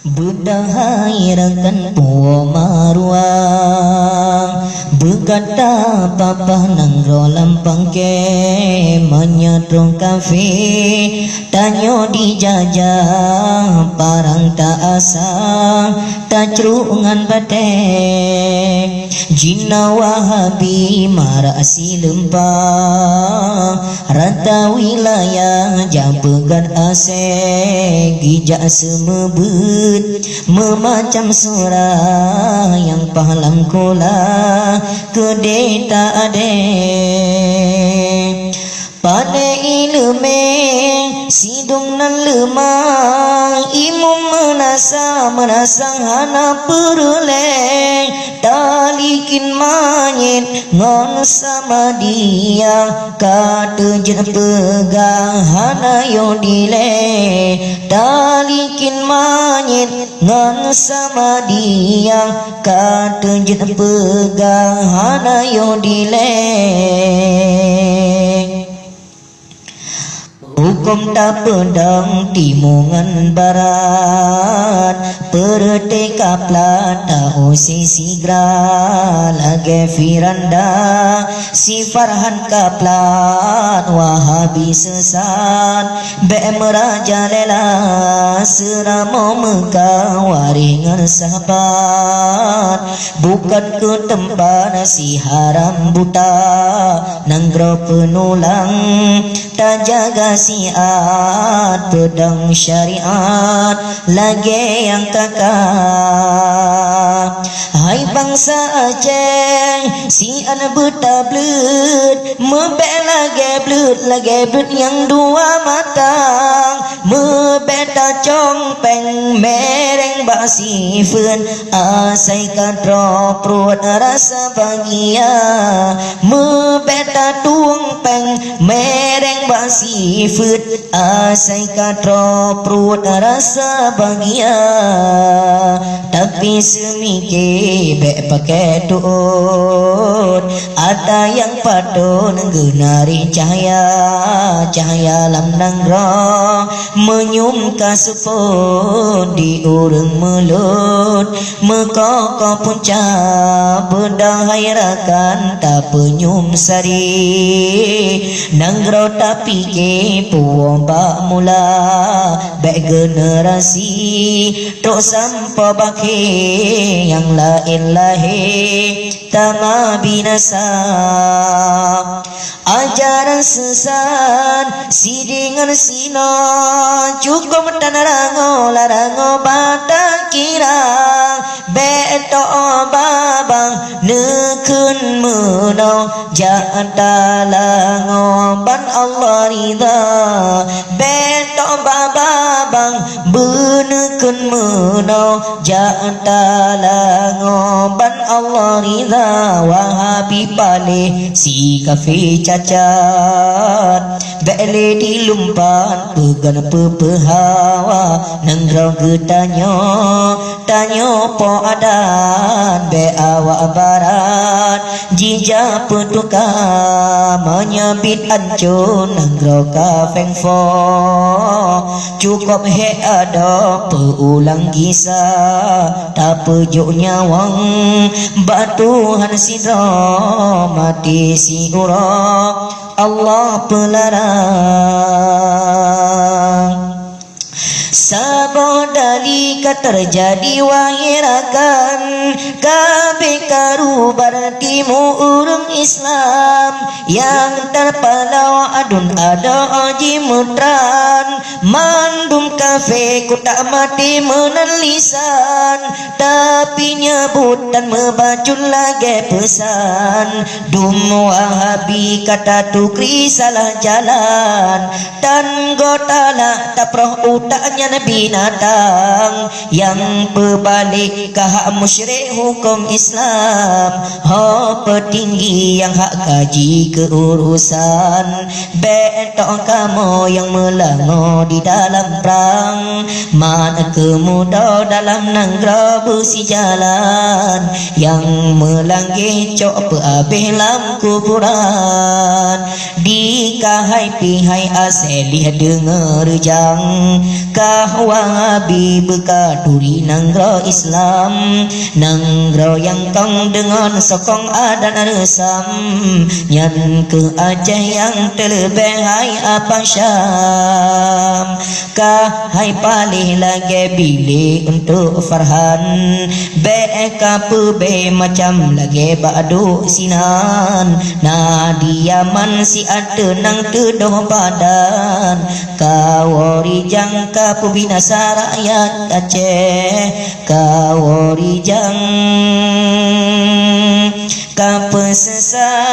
Berdahairakan puwa maruang berkata papa nanggro lampang ke menyatrong kafe tanyo dijajah parang tak asang tak cerungan bate jina wahabi marasi lempang rata wilayah jampegan ase gijak semebut memacam surah yang pahalang kola kedai tak ada pada ilme sidung nan lemah imum menasang hana perleng talikin manyet ngon sama dia kata jen pegang hana yodile talikin manyet ngon sama dia kata jen pegang hana yodile hukum tak pedang timungan barat perteka plata osisi gra lage firanda si farhan kaplat wahabi sesat be meraja lela seramo mekah waringan sahabat bukan ke tempat si haram buta nanggro penulang tak jaga siat pedang syariat lagi yang kakak hai bangsa Aceh si anak betablet membela geblut yang dua matang membeta congpeng mereng basi fun asai kadro perut rasa bahagia membeta tuangpeng mereng basi fut asai kadro perut rasa bahagia tapi semike be pakai tuut ada yang padon genari cahaya lamdang roh menyum kasupun di urang mulut mekoko punca berdahairakan tak penyum sari nanggro tapi ke puomba mula be generasi tok sampo bake yang lain tama binasa ajaran sesat si dengan sino cukup tanah larango bata kira beto babang nekun menau jata lango ban Allah ridha beto babang benekun menau jata lango ban Allah ridha wahabi pale si kafe cacat bele dilumpan pegan pepehawa nengrau tanyo po adan be awak barat jija petuka menyabit ancun nengrau ka fengfo cukup he ada peulang kisah tak pejuk nyawang batuhan sidra mati si ura Allah pelarang sabodalika terjadi wahirakan kabe karu bertimu urung Islam yang terpalau adun ada oji mutran mandum kafe ku tak mati menelisan tapi nyebutan membacun lagi pesan dum wahabi kata tukri salah jalan dan gotala tak proh utaknya binatang yang berbalik ke hak musyrik hukum Islam ho petinggi yang hak kaji keurusan betok kamu yang melango di dalam perang mana kemudah dalam nanggro besi jalan yang melanggi cok peabih lam kuburan di kahai pihai asli dengar jang ka Wahabi Bekaduri Nanggro Islam Nanggro yang kong dengan sokong adan resam Nyan ke Aceh yang terlebih hai apa Syam Kahai palih lagi bilih untuk Farhan Beka pebe macam lagi badu sinan Nadiaman si ada nang tedoh badan Kawori jangka pembinasa rakyat Aceh Kawori jang kapesesat